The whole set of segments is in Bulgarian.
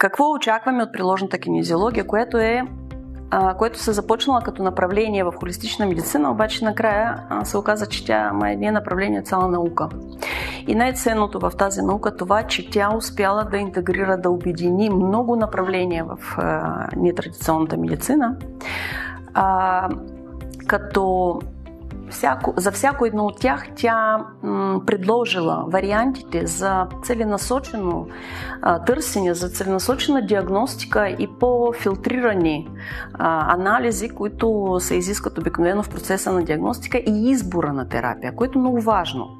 Какво очакваме от приложната кинезиология, което се започнала като направление в холистична медицина, обаче накрая се оказа, че тя не е направление, цяла наука. И най-ценното в тази наука това, че тя успяла да интегрира, да обедини много направления в нетрадиционната медицина, като за всяко едно от тях тя предложила вариантите за целенасочено търсене, за целенасочена диагностика и по-филтрирани анализи, които се изискат обикновено в процеса на диагностика и избора на терапия, което е много важно.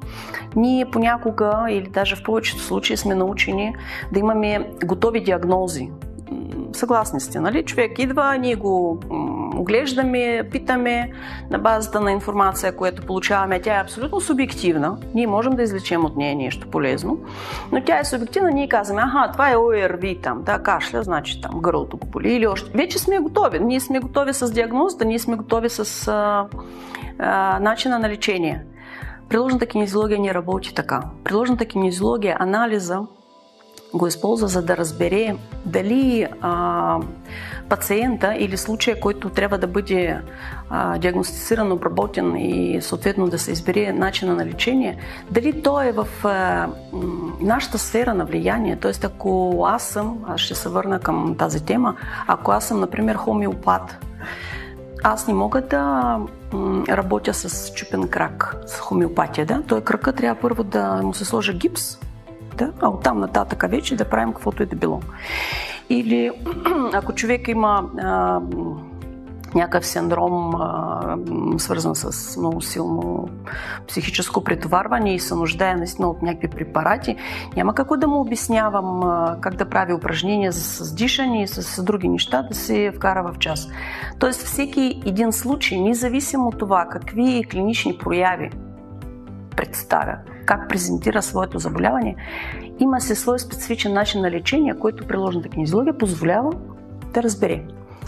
Ние понякога или даже в повечето случаи сме научени да имаме готови диагнози. Съгласни сте, нали? Човек идва, ние го оглеждаме, питаме на базата на информация, която получаваме. Тя е абсолютно субективна. Ние можем да извлечем от нея нещо полезно, но тя е субективна. Ние казваме, това е ОРВИ там, да, кашля, значи там гърлото го боли или още. Вече сме готови. Ние сме готови с диагнозата, ние сме готови с начина на лечение. Приложната кинезиология не работи така. Приложната кинезиология, анализа го използва, за да разбере дали пациента или случая, който трябва да бъде диагностициран, обработен и съответно да се избере начина на лечение, дали той е в нашата сфера на влияние. Т.е. ако аз ще се върна към тази тема, ако аз съм, например, хомеопат, аз не мога да работя с чупен крак, с хомеопатия. Да? Той крака трябва първо да му се сложи гипс, да? А оттам нататък вече да правим каквото и да било. Или ако човек има някакъв синдром, свързан с много силно психическо претоварване и се нуждае наистина от някакви препарати, няма какво да му обяснявам как да прави упражнения с дишане и с други неща, да се вкара в час. Тоест всеки един случай, независимо от това какви клинични прояви представя, как презентира своето заболяване, има се свой специфичен начин на лечение, който приложната кинезиология позволява да разбере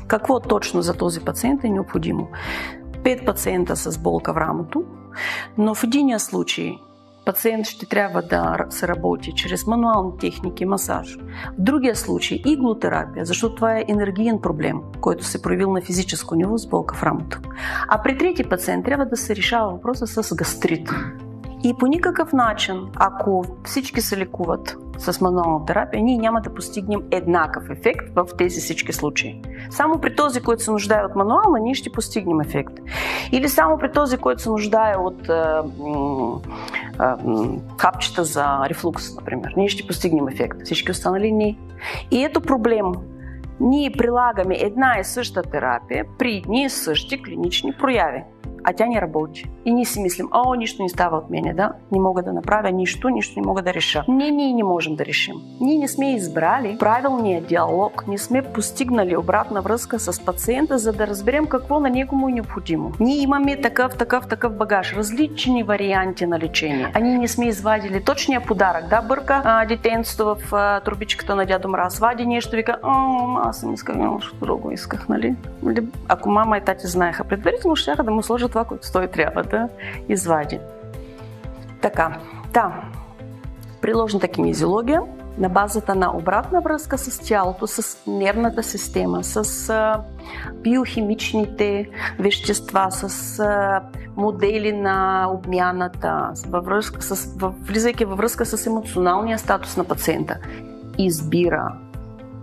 какво точно за този пациент е необходимо. 5 пациента с болка в рамото, но в единия случай пациент ще трябва да се работи чрез мануални техники, масаж. В другия случай иглотерапия, защото това е енергиен проблем, който се проявил на физическо ниво с болка в рамото. А при трети пациент трябва да се решава въпроса с гастрит. И по никакъв начин, ако всички се лекуват с мануална терапия, ние няма да постигнем еднакъв ефект в тези всички случаи. Само при този, който се нуждае от мануална, ние ще постигнем ефект. Или само при този, който се нуждае от хапчета за рефлукс, например, ние ще постигнем ефект. Всички останали не. И ето проблем. Ние прилагаме една и съща терапия при едни и същи клинични прояви. А тя не работи. И ние си мислим, нищо не става от мене, да? Не мога да направя нищо не мога да реша. Ние не можем да решим. Ние не сме избрали правилния диалог, не сме постигнали обратна връзка с пациента, за да разберем какво на него му е необходимо. Ние имаме такъв багаж, различни варианти на лечение. А ние не сме извадили точния подарък, да? Бърка детенцето в турбичката на дядо Мраз, вади нещо, вика, аз съм исках нещо друго, нали? Ако мама и тати знаеха предварително, щяха да му сложат това, което той трябва да извади. Така, приложната кинезиология на базата на обратна връзка с тялото, с нервната система, с биохимичните вещества, с модели на обмяната, влизайки във връзка с емоционалния статус на пациента, избира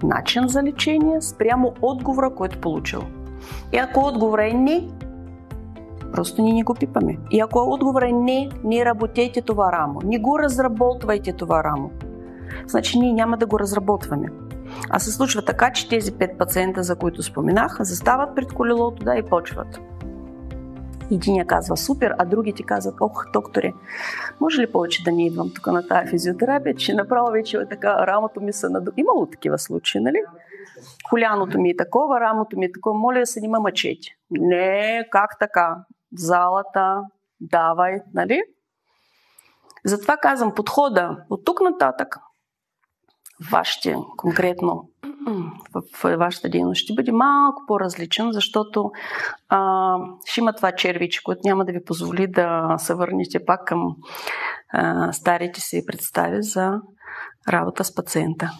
начин за лечение спрямо отговора, който получил. И ако отговора е не, просто ние не го пипаме. И ако отговора е не работете това рамо, не го разработвайте това рамо, значи ние няма да го разработваме. А се случва така, че тези 5 пациента, за които споменах, застават пред колелото, и почват. Единия казва супер, а другите казват, докторе, може ли повече да не идвам тук на тази физиотерапия, че направо вече така рамото ми се надува. Имало такива случаи, нали? Коляното ми е такова, рамото ми е такова, моля да се не ме мъчете. Не, как така? В залата, давай, нали? Затова казвам, подхода от тук нататък, конкретно в вашата дейност ще бъде малко по-различен, защото ще има това червиче, което няма да ви позволи да се върнете пак към старите си представи за работа с пациента.